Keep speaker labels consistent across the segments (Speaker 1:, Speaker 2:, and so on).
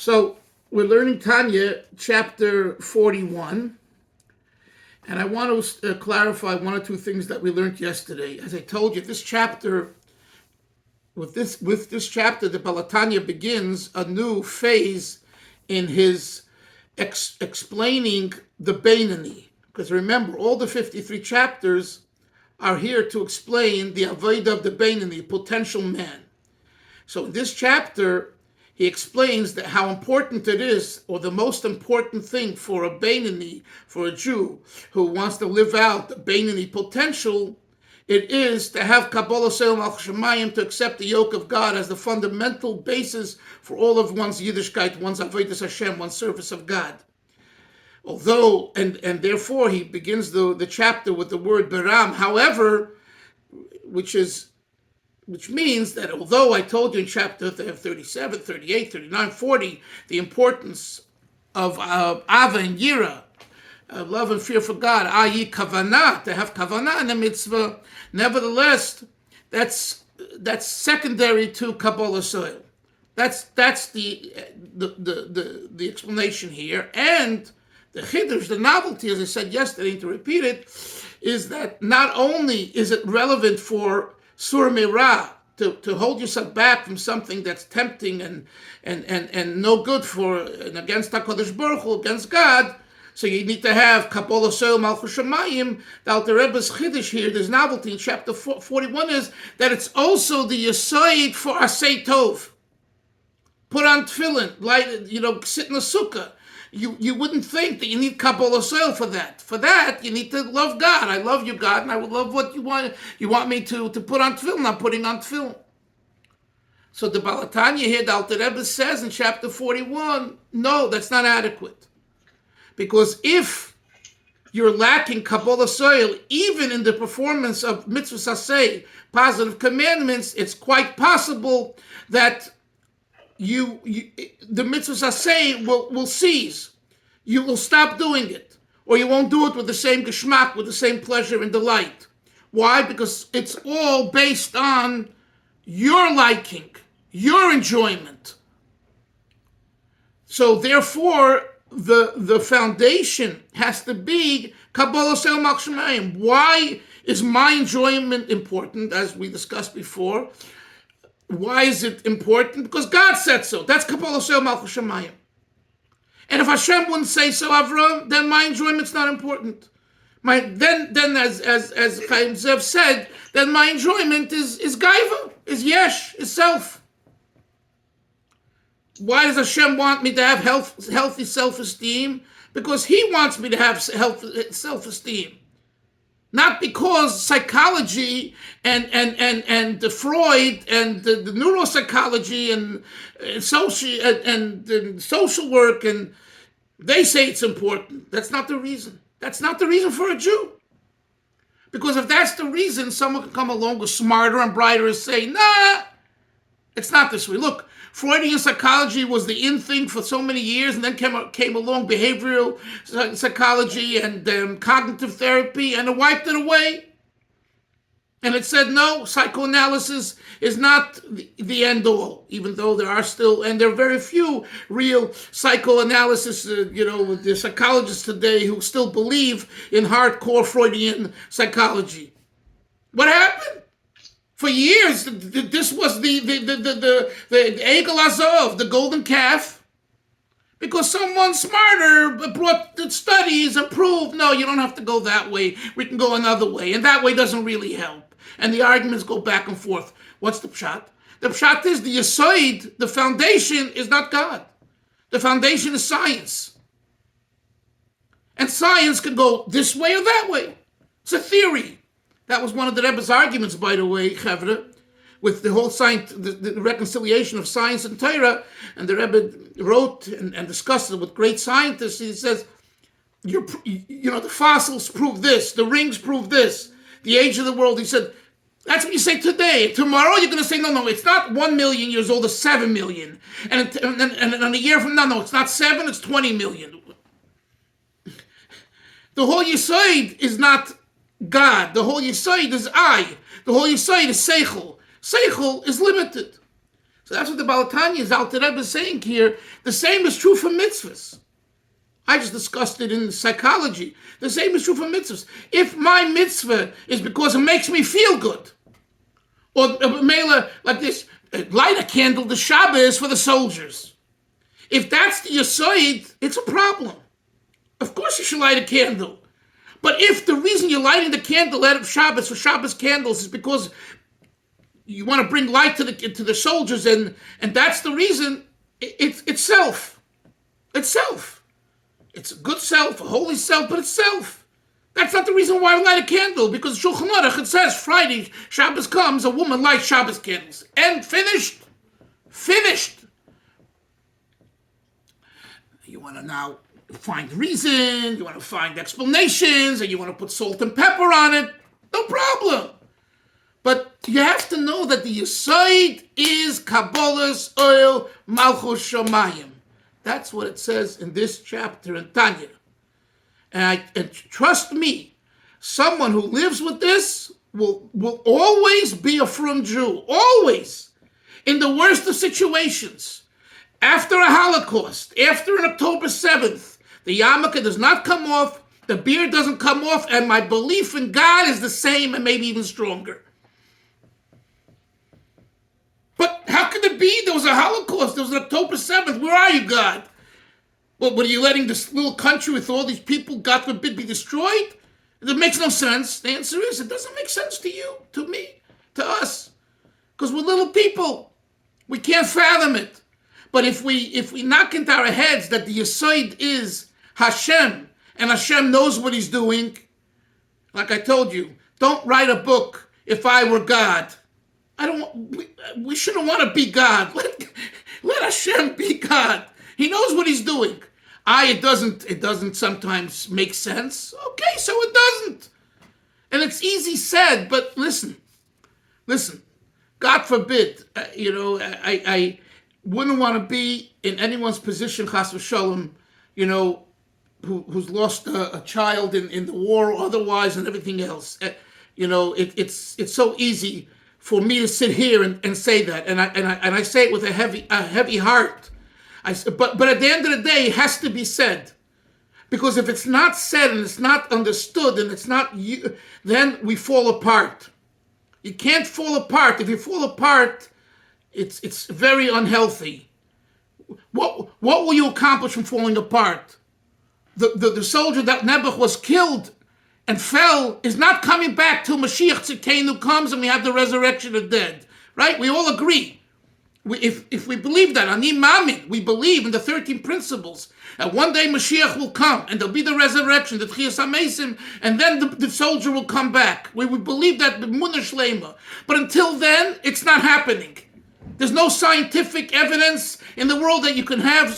Speaker 1: So we're learning Tanya, chapter 41, and I want to clarify one or two things that we learned yesterday. As I told you, this chapter, with this chapter, the Balatanya begins a new phase in his explaining the Beinani. Because remember, all the 53 chapters are here to explain the Avodah of the Beinani, potential man. So in this chapter, he explains that how important it is, or the most important thing for a Beinani, for a Jew who wants to live out the Beinani potential, it is to have Kabbalah Seil Malchus Shamayim, to accept the yoke of God as the fundamental basis for all of one's Yiddishkeit, one's Avodas Hashem, one's service of God. Although, and therefore he begins the chapter with the word Beram, however, which means that although I told you in chapter 37, 38, 39, 40, the importance of Ava and Yira, love and fear for God, i.e. kavanah, to have kavanah in the mitzvah, nevertheless, that's secondary to Kabbalah Soil. That's the explanation here. And the chiddush, the novelty, as I said yesterday, to repeat it, is that not only is it relevant for Sur Mirah, to hold yourself back from something that's tempting and no good for and against HaKadosh Baruch Hu, against God, so you need to have Kabbalah Seil Malchus Shamayim. The Alter Rebbe's chiddush here, there's novelty in chapter 41, is that it's also the Yesod for Asay Tov. Put on tefillin, sit in a sukkah. You wouldn't think that you need Kabbalah Seil for that. For that, you need to love God. I love you, God, and I would love what you want. You want me to put on tefillin. I'm putting on tefillin. So the Balatanya here, the Alter Rebbe says in chapter 41, no, that's not adequate. Because if you're lacking Kabbalah Seil, even in the performance of mitzvahs asay, positive commandments, it's quite possible that the mitzvahs asay will cease. You will stop doing it. Or you won't do it with the same geschmack, with the same pleasure and delight. Why? Because it's all based on your liking, your enjoyment. So therefore, the foundation has to be Kabbalah Seil Malchus Shamayim. Why is my enjoyment important, as we discussed before? Why is it important? Because God said so. That's Kabbalah Seil Malchus Shamayim. And if Hashem wouldn't say so, Avram, then my enjoyment's not important. Then as Chaim Zev said, then my enjoyment is gaiva, is yesh, is self. Why does Hashem want me to have healthy self-esteem? Because He wants me to have self-esteem. Not because psychology and the Freud and the neuropsychology and social work, and they say it's important. That's not the reason. That's not the reason for a Jew. Because if that's the reason, someone can come along with smarter and brighter and say, nah, it's not this way. Look, Freudian psychology was the in thing for so many years, and then came along behavioral psychology and cognitive therapy, and it wiped it away. And it said, no, psychoanalysis is not the end all, even though there are still, and there are very few real psychoanalysis, the psychologists today who still believe in hardcore Freudian psychology. What happened? For years, this was the Egel Azov, the golden calf, because someone smarter brought the studies and proved, no, you don't have to go that way. We can go another way, and that way doesn't really help. And the arguments go back and forth. What's the pshat? The pshat is the yesod, the foundation is not God. The foundation is science. And science can go this way or that way. It's a theory. That was one of the Rebbe's arguments, by the way, Chevra, with the whole the reconciliation of science and Torah. And the Rebbe wrote and discussed it with great scientists. He says, the fossils prove this, the rings prove this, the age of the world. He said, that's what you say today. Tomorrow you're going to say, no, it's not 1 million years old, it's 7 million. And a year from now, no, it's not 7, it's 20 million. The whole Yesod is not God. The whole Yesod is I. The whole Yesod is Seichel. Seichel is limited. So that's what the Baal Tanya's Alter Rebbe is saying here. The same is true for mitzvahs. I just discussed it in psychology. The same is true for mitzvahs. If my mitzvah is because it makes me feel good, or Mela, like this, light a candle, the Shabbos for the soldiers. If that's the Yesod, it's a problem. Of course you should light a candle. But if the reason you're lighting the candle out of Shabbos for Shabbos candles is because you want to bring light to the soldiers, and that's the reason, it's self. It's self. It's a good self, a holy self, but it's self. That's not the reason why we light a candle, because Shulchan Aruch, it says Friday, Shabbos comes, a woman lights Shabbos candles. And finished. Finished. You want to now find reason, you want to find explanations, and you want to put salt and pepper on it. No problem. But you have to know that the Yesod is Kabbalah's oil Malchus Shamayim. That's what it says in this chapter in Tanya. And trust me, someone who lives with this will always be a frum Jew. Always. In the worst of situations. After a Holocaust, after an October 7th, the yarmulke does not come off, the beard doesn't come off, and my belief in God is the same and maybe even stronger. But how could it be? There was a Holocaust. There was an October 7th. Where are you, God? What are you letting this little country with all these people, God forbid, be destroyed? It makes no sense. The answer is, it doesn't make sense to you, to me, to us. Because we're little people. We can't fathom it. But if we knock into our heads that the Yesod is Hashem, and Hashem knows what he's doing, like I told you, don't write a book, If I Were God. We shouldn't want to be God. Let Hashem be God. He knows what he's doing. It doesn't sometimes make sense. Okay, so it doesn't. And it's easy said, but listen. God forbid, I wouldn't want to be in anyone's position, chas v'shalom, who's lost a child in the war or otherwise and everything else. It's so easy for me to sit here and say that, and I say it with a heavy heart. But at the end of the day, it has to be said, because if it's not said and it's not understood and it's not you, then we fall apart. You can't fall apart. If you fall apart, it's very unhealthy. What will you accomplish from falling apart? The soldier that Nebuch was killed and fell is not coming back till Mashiach Tzidkenu comes and we have the resurrection of the dead. Right? We all agree. If we believe that, Ani Mamin, we believe in the 13 principles, that one day Mashiach will come and there'll be the resurrection, the Tchias HaMesim, and then the soldier will come back. We believe that b'munah shlema. But until then, it's not happening. There's no scientific evidence in the world that you can have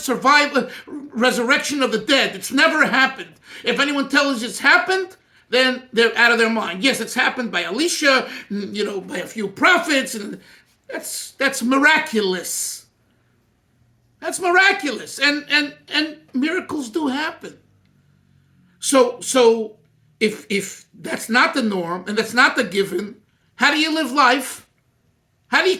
Speaker 1: resurrection of the dead. It's never happened. If anyone tells you it's happened, then they're out of their mind. Yes, it's happened by Elisha, by a few prophets, and that's miraculous. That's miraculous. And miracles do happen. So if that's not the norm and that's not the given, how do you live life? How do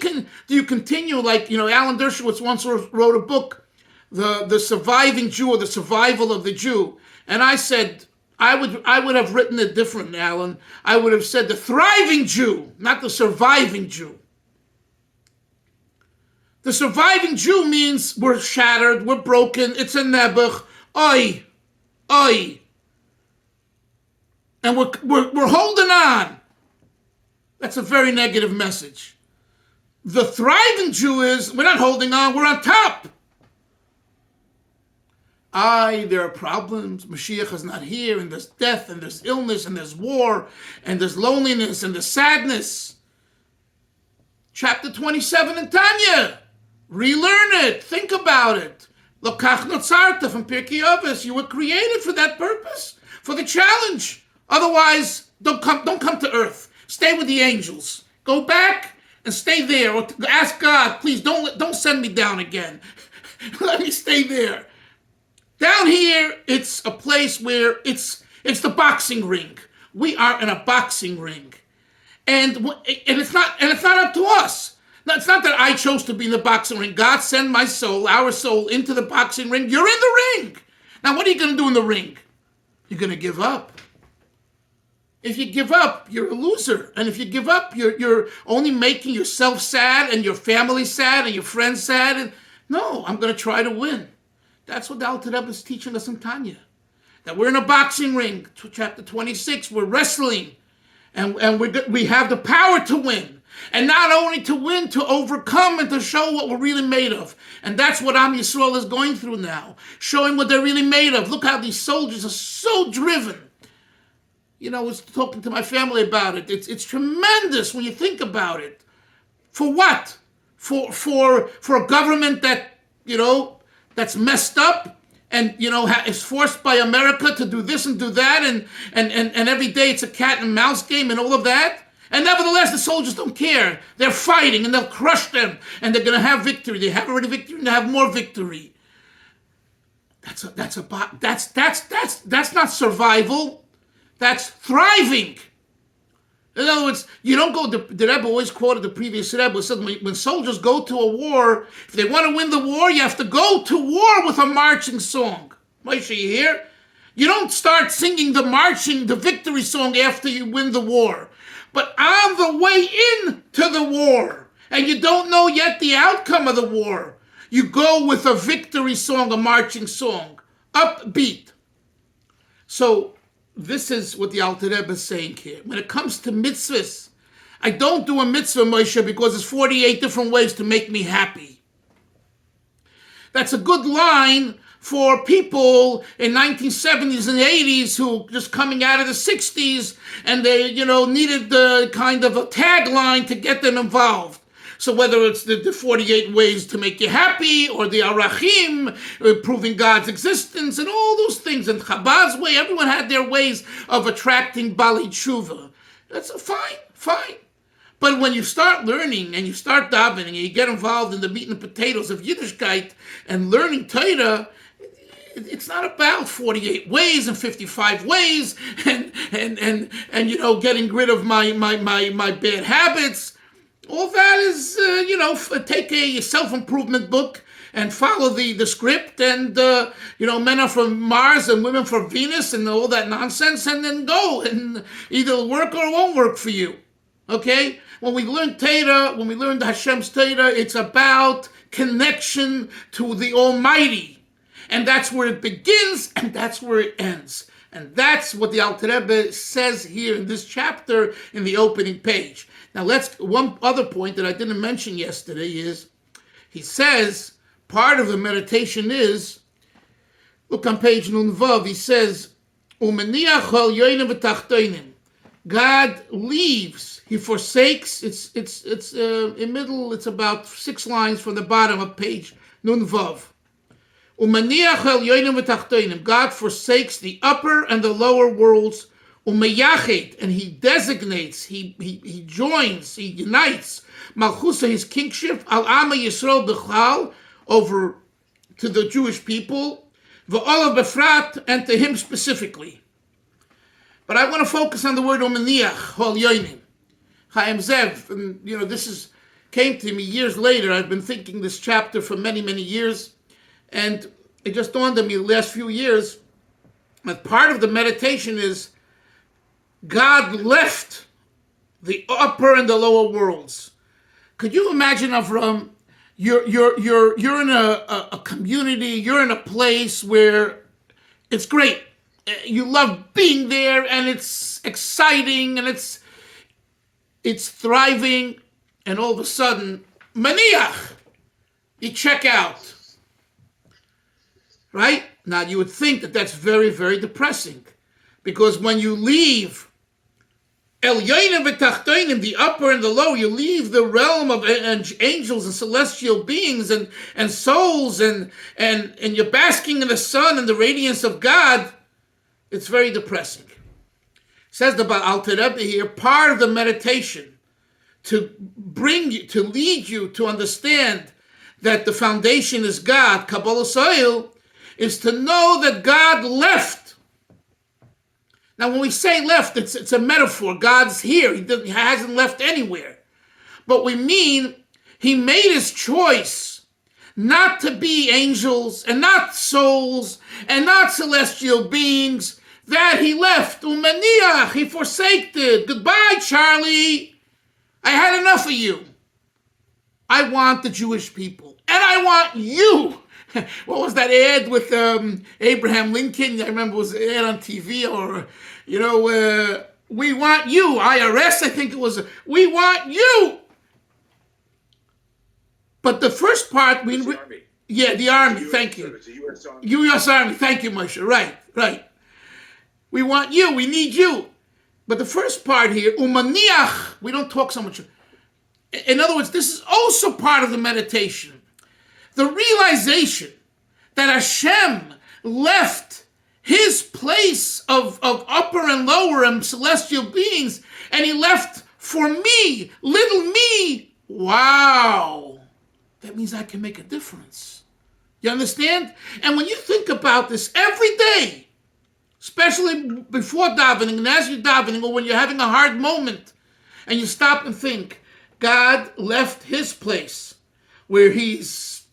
Speaker 1: you continue, like, Alan Dershowitz once wrote a book, The Surviving Jew, or The Survival of the Jew. And I said, I would have written it different, Alan. I would have said the thriving Jew, not the surviving Jew. The surviving Jew means we're shattered, we're broken, it's a nebuch, oi. And we're holding on. That's a very negative message. The thriving Jew is, we're not holding on, we're on top. There are problems, Mashiach is not here, and there's death, and there's illness, and there's war, and there's loneliness, and there's sadness. Chapter 27 in Tanya. Relearn it, think about it. Lokach notzarta from Pirkei Avos. You were created for that purpose, for the challenge. Otherwise, don't come to earth. Stay with the angels. Go back and stay there, or ask God, please don't send me down again. Let me stay there. Down here, it's a place where it's the boxing ring. We are in a boxing ring, and it's not up to us. Now, it's not that I chose to be in the boxing ring. God sent my soul, our soul, into the boxing ring. You're in the ring. Now, what are you going to do in the ring? You're going to give up. If you give up, you're a loser. And if you give up, you're only making yourself sad and your family sad and your friends sad. And no, I'm going to try to win. That's what the Alter Rebbe is teaching us in Tanya. That we're in a boxing ring, chapter 26, we're wrestling. And we have the power to win. And not only to win, to overcome and to show what we're really made of. And that's what Am Yisrael is going through now. Showing what they're really made of. Look how these soldiers are so driven. You know, I was talking to my family about it. It's tremendous when you think about it. For what? For a government that, you know, that's messed up and, you know, is forced by America to do this and do that. And every day it's a cat and mouse game and all of that. And nevertheless, the soldiers don't care. They're fighting and they'll crush them. And they're going to have victory. They have already victory and they have more victory. That's not survival. That's thriving. In other words, you don't go, the Rebbe always quoted the previous Rebbe, said when soldiers go to a war, if they want to win the war, you have to go to war with a marching song. Moshe, you hear? You don't start singing the victory song after you win the war. But on the way into the war, and you don't know yet the outcome of the war, you go with a victory song, a marching song, upbeat. So this is what the Alter Rebbe is saying here. When it comes to mitzvahs, I don't do a mitzvah, Moshe, because there's 48 different ways to make me happy. That's a good line for people in 1970s and 80s who just coming out of the 60s and they, you know, needed the kind of a tagline to get them involved. So whether it's the 48 ways to make you happy or the Arachim, proving God's existence and all those things, and Chabad's way, everyone had their ways of attracting Bali Tshuva. That's fine. But when you start learning and you start davening and you get involved in the meat and potatoes of Yiddishkeit and learning Torah, it's not about 48 ways and 55 ways and you know, getting rid of my bad habits. All that is, you know, take a self-improvement book and follow the script and, you know, men are from Mars and women from Venus and all that nonsense, and then go and either it'll work or it won't work for you. Okay? When we learn Torah, when we learn the Hashem's Torah, it's about connection to the Almighty. And that's where it begins, and that's where it ends. And that's what the Alter Rebbe says here in this chapter in the opening page. Now, one other point that I didn't mention yesterday is, he says, part of the meditation is, look on page Nun Vav, he says, God leaves, he forsakes, it's in middle, it's about 6 lines from the bottom of page Nun Vav. God forsakes the upper and the lower worlds, and he designates, he joins, he unites Malchusa, his kingship, al Ama Yisrael b'chlal, over to the Jewish people, v'olav befrat, and to him specifically. But I want to focus on the word umaniach hol yoinim. Chaim Zev, and you know, this came to me years later. I've been thinking this chapter for many, many years. And it just dawned on me the last few years that part of the meditation is God left the upper and the lower worlds. Could you imagine, Avram, you're in a community, you're in a place where it's great. You love being there and it's exciting and it's thriving, and all of a sudden, maniach, you check out. Right? Now, you would think that that's very, very depressing. Because when you leave El Yoinim v'Tachtoinim, the upper and the lower, you leave the realm of angels and celestial beings and souls, and you're basking in the sun and the radiance of God, it's very depressing. Says the Alter Rebbe here, part of the meditation to lead you to understand that the foundation is God, Kabbalah Soil, is to know that God left. Now, when we say left, it's a metaphor. God's here. He hasn't left anywhere. But we mean he made his choice not to be angels and not souls and not celestial beings, that he left. Umaniach, he forsaked. Goodbye, Charlie. I had enough of you. I want the Jewish people. And I want you. What was that ad with Abraham Lincoln? I remember it was an ad on TV, or, we want you. IRS, I think it was. We want you. But the first part, the Army. Yeah, the Army. Thank you. The U.S. Army. U.S. Army. Thank you, Moshe. Right. We want you. We need you. But the first part here, umaniach, we don't talk so much. In other words, this is also part of the meditation. The realization that Hashem left his place of upper and lower and celestial beings, and he left for me, little me. Wow. That means I can make a difference. You understand? And when you think about this every day, especially before davening and as you're davening, or when you're having a hard moment, and you stop and think, God left his place where he's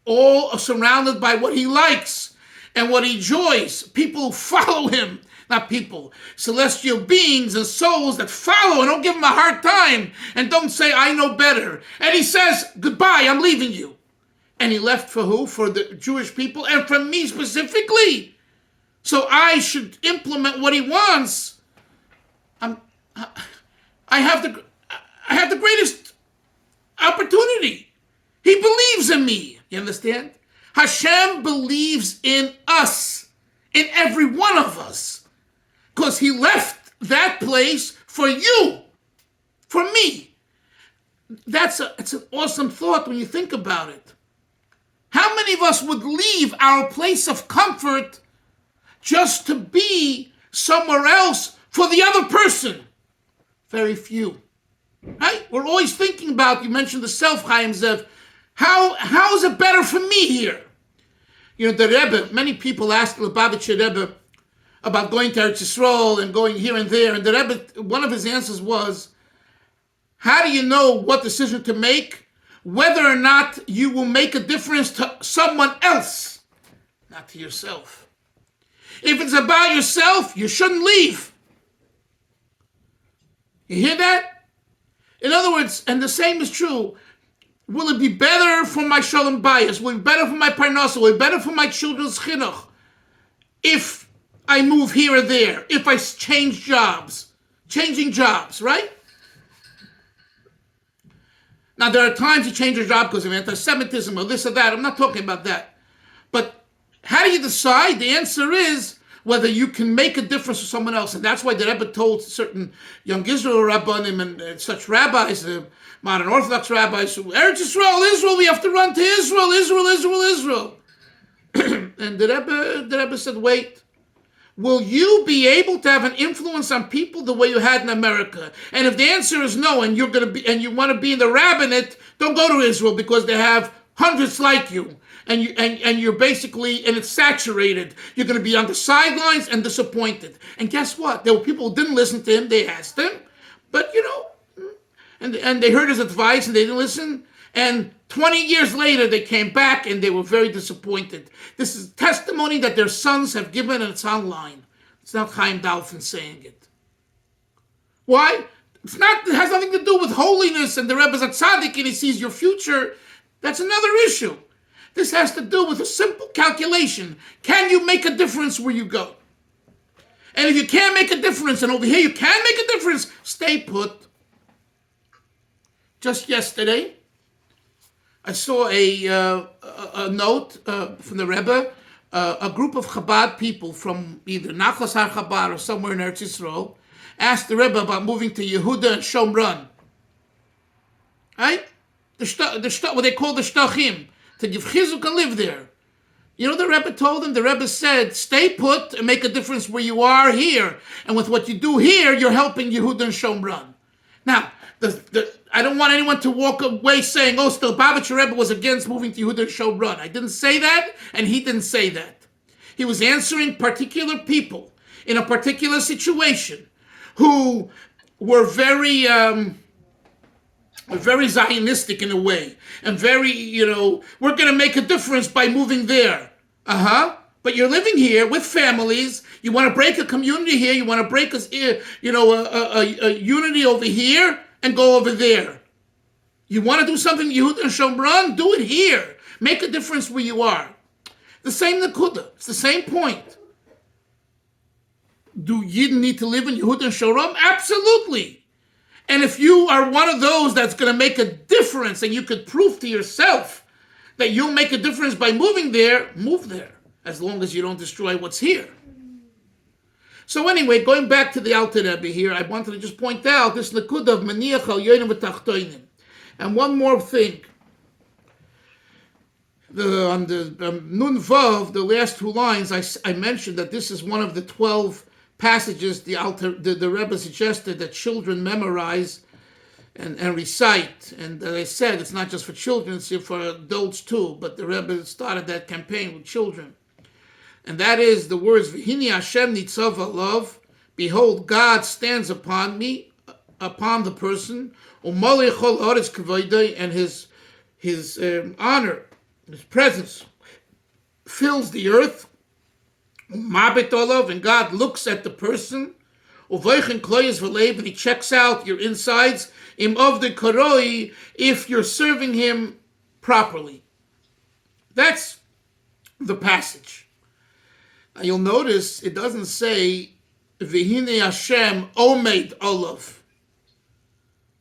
Speaker 1: all surrounded by what he likes and what he enjoys. People who follow him, not people, celestial beings and souls that follow and don't give him a hard time and don't say, I know better. And he says, goodbye, I'm leaving you. And he left for who? For the Jewish people and for me specifically. So I should implement what he wants. I have the greatest opportunity. He believes in me. You understand? Hashem believes in us, in every one of us, because he left that place for you, for me. It's an awesome thought when you think about it. How many of us would leave our place of comfort just to be somewhere else for the other person? Very few. Right? We're always thinking about, you mentioned the self, Chaim Zev, how is it better for me here? The Rebbe, many people asked the Lubavitcher Rebbe about going to Eretz Yisrael and going here and there, and the Rebbe, one of his answers was, how do you know what decision to make? Whether or not you will make a difference to someone else, not to yourself. If it's about yourself, you shouldn't leave. You hear that? In other words, and the same is true, will it be better for my shalom bayis? Will it be better for my parnasa? Will it be better for my children's chinuch if I move here or there? If I change jobs? Changing jobs, right? Now, there are times you change your job because of anti-Semitism or this or that. I'm not talking about that. But how do you decide? The answer is whether you can make a difference for someone else. And that's why the Rebbe told certain young Israel rabbanim and such rabbis, modern Orthodox rabbis, Eretz Israel, we have to run to Israel. And the Rebbe said, wait, will you be able to have an influence on people the way you had in America? And if the answer is no, and you want to be in the rabbinate, don't go to Israel because they have hundreds like you. And you're basically, and it's saturated. You're going to be on the sidelines and disappointed. And guess what? There were people who didn't listen to him. They asked him, but and they heard his advice and they didn't listen. And 20 years later, they came back and they were very disappointed. This is testimony that their sons have given, and it's online. It's not Chaim Dalfin saying it. Why? It has nothing to do with holiness and the Rebbe's a tzaddik and he sees your future. That's another issue. This has to do with a simple calculation. Can you make a difference where you go? And if you can't make a difference, and over here you can make a difference, stay put. Just yesterday, I saw a note from the Rebbe. A group of Chabad people from either Nachlas Har Chabad or somewhere in Eretz Yisrael asked the Rebbe about moving to Yehuda and Shomron. Right? What they call the Shtachim. To give chizuk and live there. The Rebbe told them, the Rebbe said, stay put and make a difference where you are here. And with what you do here, you're helping Yehuda and Shomron. Now, I don't want anyone to walk away saying, the Lubavitcher Rebbe was against moving to Yehuda and Shomron. I didn't say that, and he didn't say that. He was answering particular people in a particular situation who were very, very Zionistic in a way, and very, we're going to make a difference by moving there. But you're living here with families. You want to break a community here. You want to break a unity over here and go over there. You want to do something Yehuda and Shomron, do it here. Make a difference where you are. The same Nakuda. It's the same point. Do Yidden need to live in Yehuda and Shomron? Absolutely. And if you are one of those that's going to make a difference, and you could prove to yourself that you'll make a difference by moving there, move there, as long as you don't destroy what's here. So anyway, going back to the Alter Rebbe here, I wanted to just point out this Nakuda of Maniach al Yonim v'Tachtoinim. And one more thing. On the Nun Vav, the last 2 lines, I mentioned that this is one of the 12 passages the Rebbe suggested that children memorize and recite. And as I said, it's not just for children, it's for adults too. But the Rebbe started that campaign with children. And that is the words, V'hini Hashem nitzav alav, behold, God stands upon me, upon the person, u'malei chol haaretz kavodah, and his honor, his presence fills the earth, u'mabet olav, and God looks at the person, u'voichen kloyes v'leiv, and he checks out your insides, im ovdei karoi, if you're serving him properly. That's the passage. Now you'll notice it doesn't say V'hine Hashem omed olav.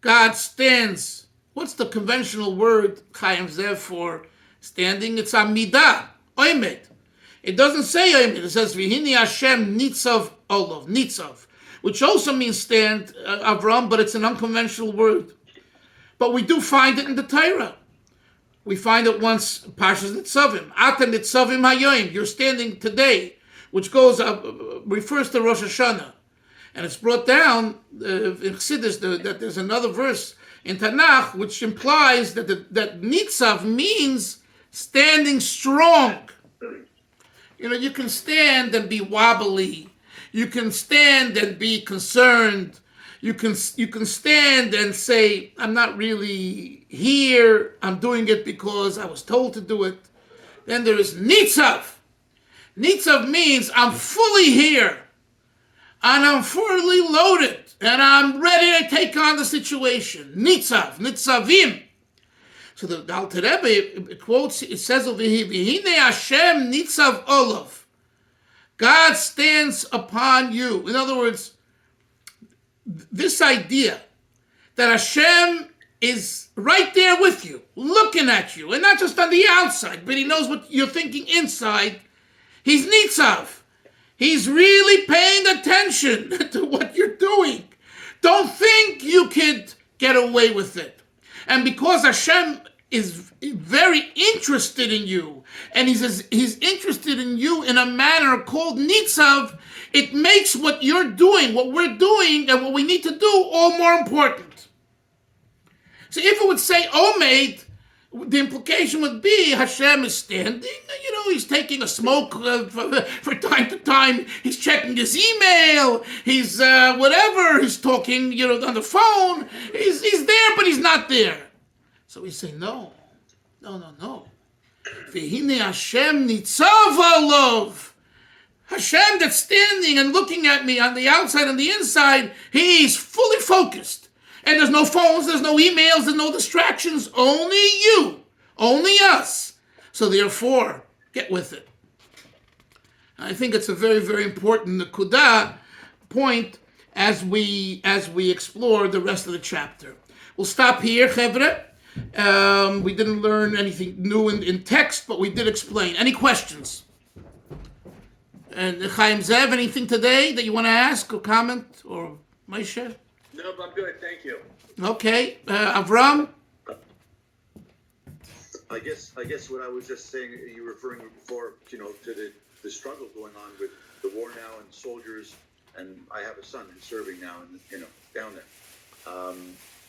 Speaker 1: God stands. What's the conventional word Chaim Zev for standing? It's amidah, omed. It doesn't say omed. It says V'hine Hashem nitzav olav, nitzav, which also means stand, Avram, but it's an unconventional word. But we do find it in the Torah. We find it once, Parshas Nitzavim. Atem Nitzavim Hayoim. You're standing today, which goes refers to Rosh Hashanah. And it's brought down in Chassidus that there's another verse in Tanakh which implies that that Nitzav means standing strong. You can stand and be wobbly. You can stand and be concerned. You can stand and say, I'm not really here. I'm doing it because I was told to do it. Then there is Nitzav. Nitzav means I'm fully here. And I'm fully loaded. And I'm ready to take on the situation. Nitzav. Nitzavim. So the Alter Rebbe quotes, it says over here, V'hine Hashem Nitzav olav. God stands upon you. In other words, this idea that Hashem is right there with you, looking at you, and not just on the outside, but he knows what you're thinking inside. He's Nitzav. He's really paying attention to what you're doing. Don't think you could get away with it. And because Hashem is very interested in you, and he's interested in you in a manner called Nitzav, it makes what you're doing, what we're doing, and what we need to do all more important. So if it would say Omed, the implication would be Hashem is standing, he's taking a smoke for time to time, he's checking his email, he's whatever, he's talking, on the phone, he's there, but he's not there. So we say, no. V'hine Hashem nitzav alav. Hashem that's standing and looking at me on the outside and the inside, he's fully focused. And there's no phones, there's no emails, there's no distractions, only you, only us. So therefore, get with it. I think it's a very, very important Nakuda point as we explore the rest of the chapter. We'll stop here, Chevre. We didn't learn anything new in text, but we did explain. Any questions? And Chaim Zev, anything today that you want to ask or comment? Or Moshe?
Speaker 2: No, I'm good, thank you.
Speaker 1: Okay. Avram?
Speaker 3: I guess what I was just saying, you were referring before, to the struggle going on with the war now and soldiers, and I have a son who's serving now, and down there.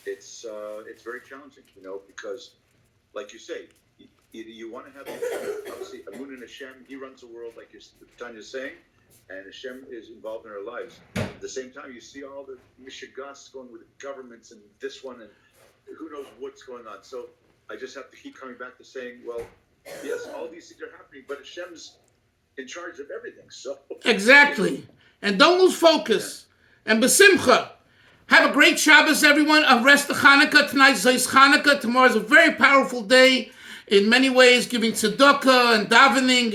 Speaker 3: It's very challenging, because, like you say, you want to have obviously Amun and Hashem. He runs the world, like Tanya's saying, and Hashem is involved in our lives. At the same time, you see all the mishigas going with governments and this one, and who knows what's going on. So I just have to keep coming back to saying, well, yes, all these things are happening, but Hashem's in charge of everything. So
Speaker 1: Exactly. And don't lose focus. And besimcha. Have a great Shabbos, everyone. A rest of Hanukkah. Tonight's Zayis Hanukkah. Tomorrow's a very powerful day in many ways, giving tzedakah and davening.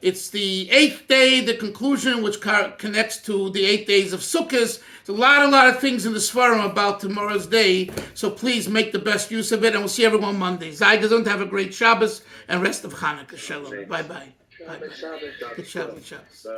Speaker 1: It's the 8th day, the conclusion, which connects to the 8 days of Sukkot. There's a lot of things in the Sfarim about tomorrow's day. So please make the best use of it. And we'll see everyone Monday. Zay Gesund, have a great Shabbos and rest of Hanukkah. Shalom. Bye-bye. Bye-bye.
Speaker 4: Shabbos.
Speaker 1: Good Shabbos.